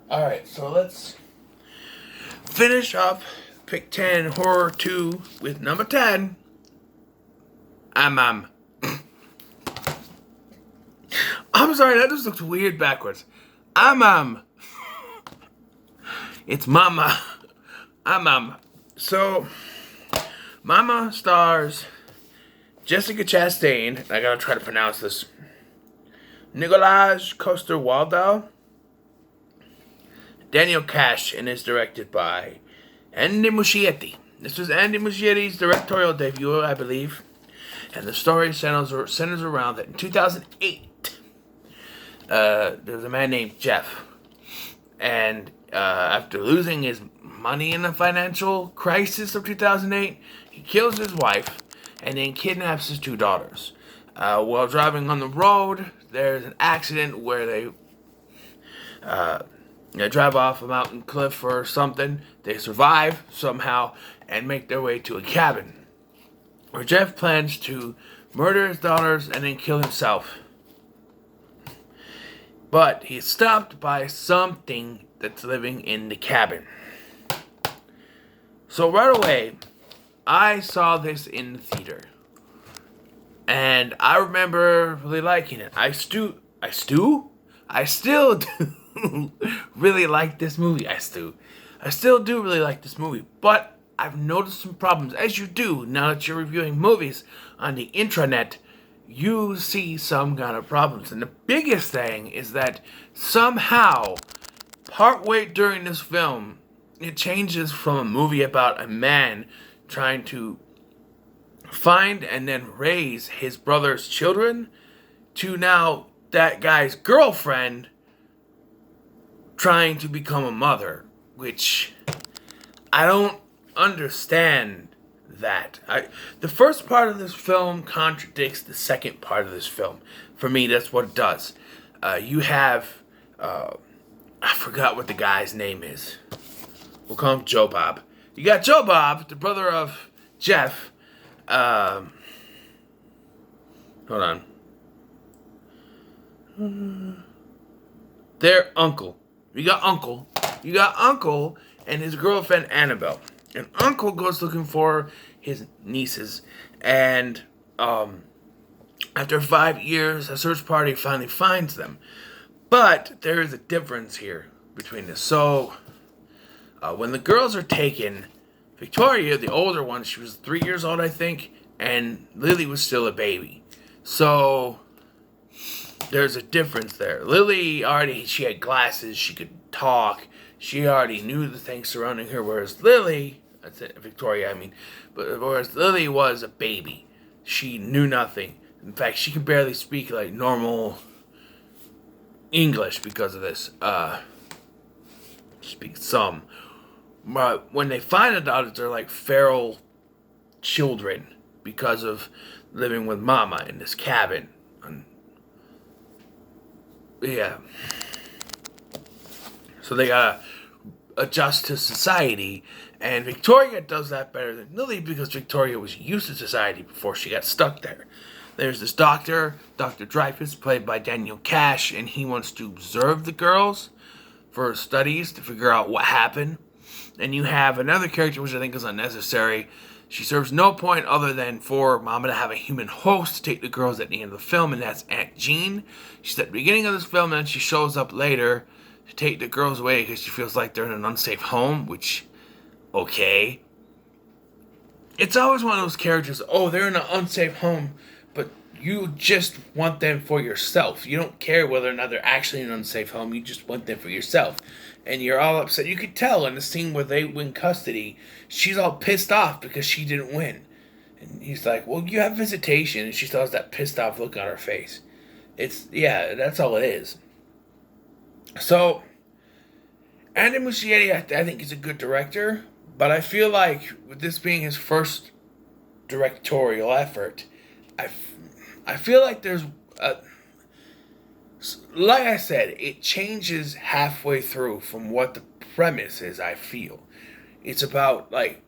Alright, so let's finish up Pick 10 Horror 2 with number 10. I'm I'm sorry, that just looks weird backwards. I'm It's Mama. I'm So, Mama stars Jessica Chastain. I gotta try to pronounce this. Nikolaj Coster-Waldau, Daniel Cash, and is directed by Andy Muschietti. This was Andy Muschietti's directorial debut, I believe, and the story centers around that in 2008, there was a man named Jeff, and after losing his money in the financial crisis of 2008, he kills his wife and then kidnaps his two daughters. While driving on the road, there's an accident where they drive off a mountain cliff or something. They survive somehow and make their way to a cabin where Jeff plans to murder his daughters and then kill himself. But he's stopped by something that's living in the cabin. So right away, I saw this in the theater. And I remember really liking it. I still do really like this movie. I still do really like this movie. But I've noticed some problems, as you do now that you're reviewing movies on the intranet. You see some kind of problems. And the biggest thing is that somehow, partway during this film, it changes from a movie about a man trying to find and then raise his brother's children to now that guy's girlfriend trying to become a mother, which I don't understand that. The first part of this film contradicts the second part of this film. For me, that's what it does. You have, I forgot what the guy's name is. We'll call him Joe Bob. You got Joe Bob, the brother of Jeff. Hold on. Their uncle. You got Uncle and his girlfriend Annabelle. And Uncle goes looking for his nieces. And after 5 years, a search party finally finds them. But there is a difference here between this. So, when the girls are taken, Victoria, the older one, she was 3 years old, I think, and Lily was still a baby. So, there's a difference there. Lily she had glasses, she could talk, she already knew the things surrounding her, whereas Lily, that's it, Victoria, I mean, but whereas Lily was a baby. She knew nothing. In fact, she could barely speak like normal English because of this. Speak some. But when they find out, they're like feral children because of living with Mama in this cabin. And yeah. So they gotta adjust to society, and Victoria does that better than Lily because Victoria was used to society before she got stuck there. There's this doctor, Dr. Dreyfus, played by Daniel Cash, and he wants to observe the girls for studies to figure out what happened. And you have another character which I think is unnecessary. She serves no point other than for Mama to have a human host to take the girls at the end of the film, and that's Aunt Jean. She's at the beginning of this film, and she shows up later to take the girls away because she feels like they're in an unsafe home, which, okay. It's always one of those characters, they're in an unsafe home, but you just want them for yourself. You don't care whether or not they're actually in an unsafe home, you just want them for yourself. And you're all upset. You could tell in the scene where they win custody, she's all pissed off because she didn't win. And he's like, well, you have visitation. And she still has that pissed off look on her face. That's all it is. So, Andy Muschietti, I think he's a good director. But I feel like, with this being his first directorial effort, I feel like there's like I said, it changes halfway through from what the premise is, I feel. It's about, like,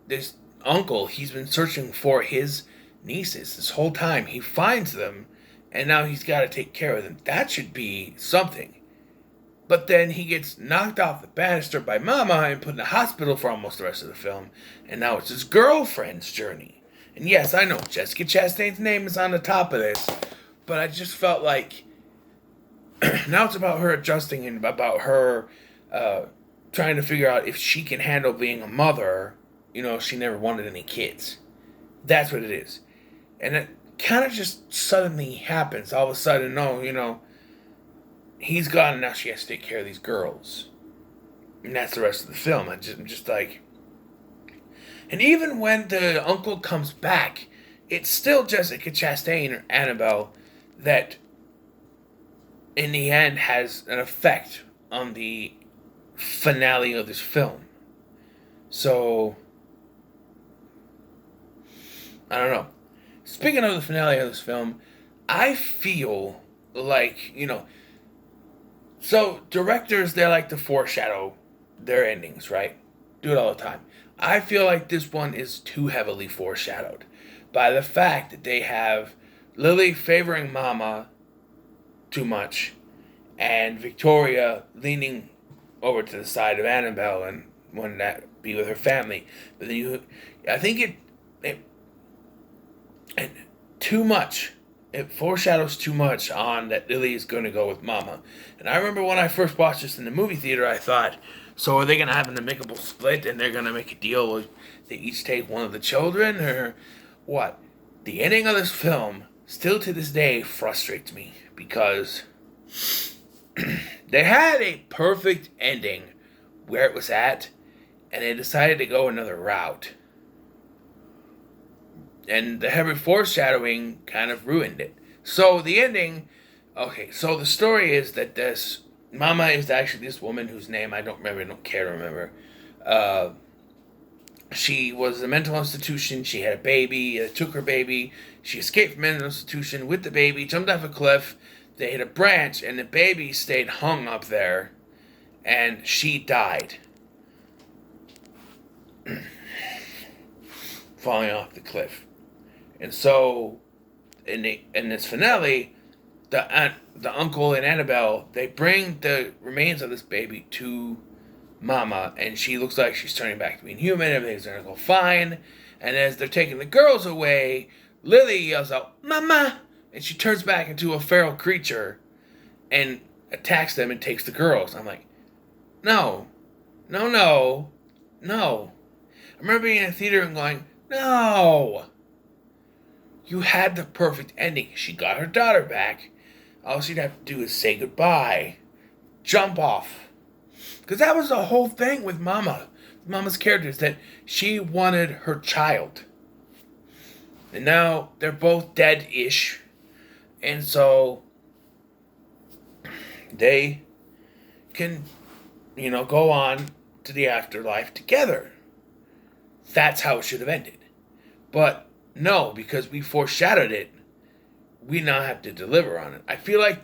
this uncle, he's been searching for his nieces this whole time. He finds them, and now he's got to take care of them. That should be something. But then he gets knocked off the banister by Mama and put in the hospital for almost the rest of the film. And now it's his girlfriend's journey. And yes, I know Jessica Chastain's name is on the top of this, but I just felt like now it's about her adjusting and about her trying to figure out if she can handle being a mother. You know, she never wanted any kids. That's what it is. And it kind of just suddenly happens. All of a sudden, no, you know, he's gone and now she has to take care of these girls. And that's the rest of the film. I'm just like... And even when the uncle comes back, it's still Jessica Chastain or Annabelle that, in the end, has an effect on the finale of this film. So, I don't know. Speaking of the finale of this film, I feel like, you know, so directors, they like to foreshadow their endings, right? Do it all the time. I feel like this one is too heavily foreshadowed by the fact that they have Lily favoring Mama too much and Victoria leaning over to the side of Annabelle and wanting to be with her family. But then I think it too much. It foreshadows too much on that Lily is going to go with Mama. And I remember when I first watched this in the movie theater, I thought, so are they going to have an amicable split and they're going to make a deal where they each take one of the children? Or what? The ending of this film, still to this day, frustrates me. Because they had a perfect ending where it was at, and they decided to go another route. And the heavy foreshadowing kind of ruined it. So the ending... Okay, so the story is that this... Mama is actually this woman whose name I don't care to remember. She was in a mental institution. She had a baby. They took her baby. She escaped from the mental institution with the baby, jumped off a cliff. They hit a branch, and the baby stayed hung up there. And she died. Falling off the cliff. And so, in this finale, the uncle and Annabelle, they bring the remains of this baby to Mama, and she looks like she's turning back to being human. Everything's gonna go fine. And as they're taking the girls away, Lily yells out, "Mama!" And she turns back into a feral creature and attacks them and takes the girls. I'm like, no. I remember being in a theater and going, no. You had the perfect ending. She got her daughter back. All she'd have to do is say goodbye. Jump off. Because that was the whole thing with Mama. Mama's character is that she wanted her child. And now they're both dead-ish. And so they can, go on to the afterlife together. That's how it should have ended. But no, because we foreshadowed it, we now have to deliver on it. I feel like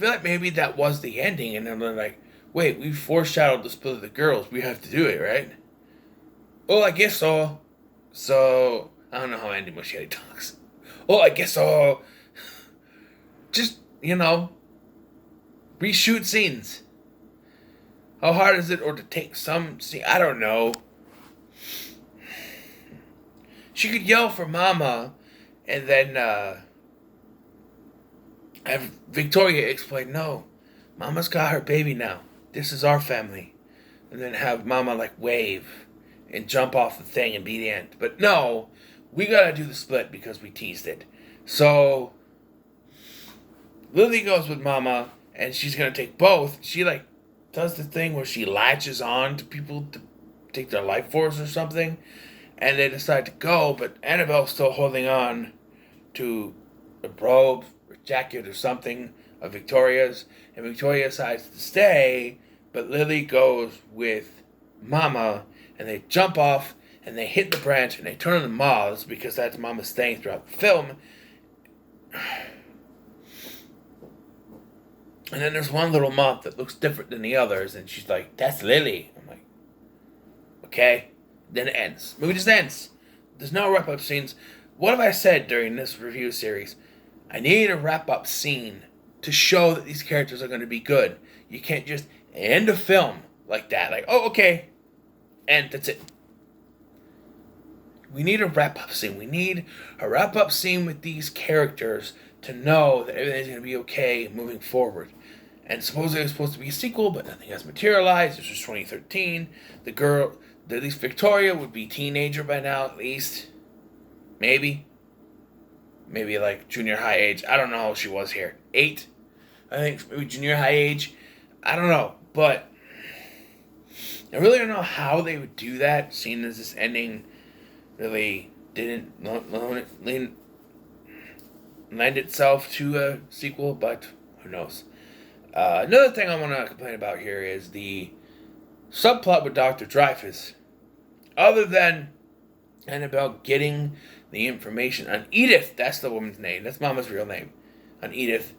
maybe that was the ending, and then they're like, wait, we foreshadowed the split of the girls. We have to do it, right? Oh, I guess so. So, I don't know how Andy Muschietti talks. Oh, I guess so. Just, reshoot scenes. How hard is it, or to take some scene? I don't know. She could yell for Mama, and then have Victoria explain, no, Mama's got her baby now. This is our family. And then have Mama, wave and jump off the thing and be the end. But no, we gotta do the split because we teased it. So, Lily goes with Mama, and she's gonna take both. She, does the thing where she latches on to people to take their life force or something. And they decide to go, but Annabelle's still holding on to a robe or jacket or something of Victoria's. And Victoria decides to stay, but Lily goes with Mama, and they jump off, and they hit the branch, and they turn into moths, because that's Mama's thing throughout the film. And then there's one little moth that looks different than the others, and she's like, that's Lily. I'm like, okay. Then it ends. Movie just ends. There's no wrap-up scenes. What have I said during this review series? I need a wrap-up scene to show that these characters are going to be good. You can't just end a film like that. Like, oh, okay, and that's it. We need a wrap-up scene. We need a wrap-up scene with these characters to know that everything's going to be okay moving forward. And supposedly it was supposed to be a sequel, but nothing has materialized. This was 2013. The girl, at least Victoria, would be a teenager by now, at least. Maybe like junior high age. I don't know how she was here. 8, I think, maybe junior high age. I don't know, but I really don't know how they would do that, seeing as this ending really didn't lend itself to a sequel, but who knows. Another thing I want to complain about here is the subplot with Dr. Dreyfus. Other than Annabelle getting the information on Edith, that's the woman's name, that's Mama's real name, on Edith,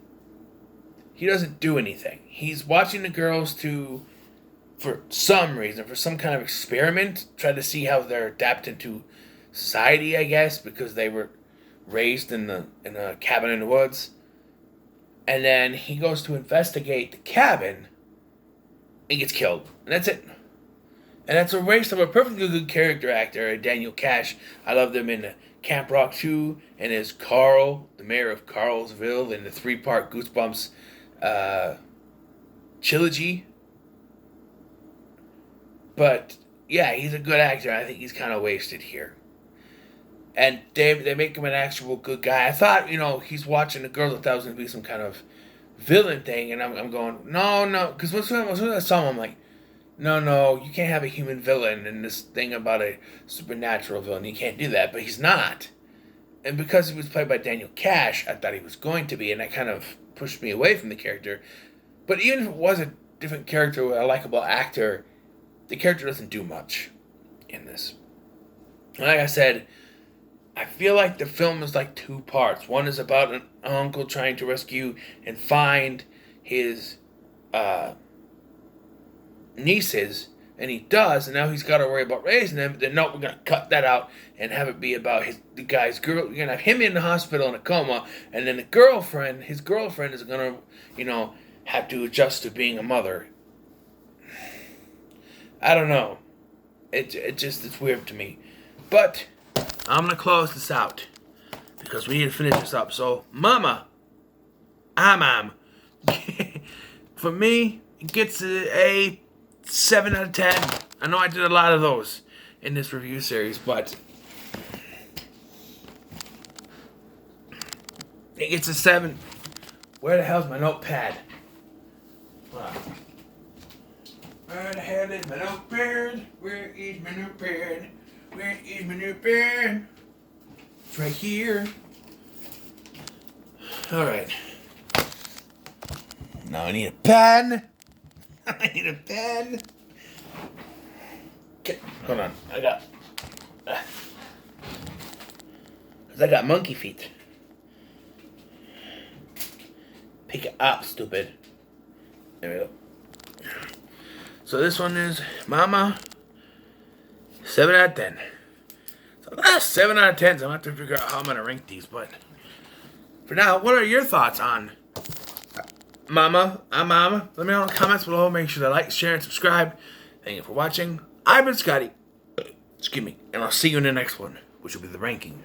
he doesn't do anything. He's watching the girls for some reason, for some kind of experiment, try to see how they're adapted to society, I guess, because they were raised in a cabin in the woods. And then he goes to investigate the cabin and gets killed. And that's it. And that's a waste of a perfectly good character actor, Daniel Cash. I loved him in Camp Rock 2 and as Carl, the mayor of Carlsville, in the 3-part Goosebumps trilogy. But yeah, he's a good actor. I think he's kind of wasted here. And they make him an actual good guy. I thought, he's watching the girls. I thought it was going to be some kind of villain thing. And I'm going, no. Because as soon as I saw him, I'm like, no, you can't have a human villain in this thing about a supernatural villain. You can't do that. But he's not. And because he was played by Daniel Cash, I thought he was going to be. And that kind of pushed me away from the character. But even if it was a different character with a likable actor, the character doesn't do much in this. Like I said, I feel like the film is like 2 parts. One is about an uncle trying to rescue and find his nieces, and he does, and now he's got to worry about raising them. But then, no, we're going to cut that out and have it be about the guy's girl. We're going to have him in the hospital in a coma, and then his girlfriend is going to, have to adjust to being a mother. I don't know. It's weird to me. But I'm going to close this out because we need to finish this up. So, Mama, for me, it gets a 7 out of 10. I know I did a lot of those in this review series, but it gets a 7. Where the hell's my notepad? Where the hell is my notepad? Where is my notepad? Where is my notepad? It's right here. Alright. Now I need a pen. I need a pen. Okay, hold on. I got monkey feet. Pick it up, stupid. There we go. So this one is Mama, 7 out of 10. So that's 7 out of 10s. I'm going to have to figure out how I'm going to rank these. But for now, what are your thoughts on Mama? Mama. Let me know in the comments below. Make sure to like, share, and subscribe. Thank you for watching. I've been Scotty. Excuse me. And I'll see you in the next one, which will be the ranking.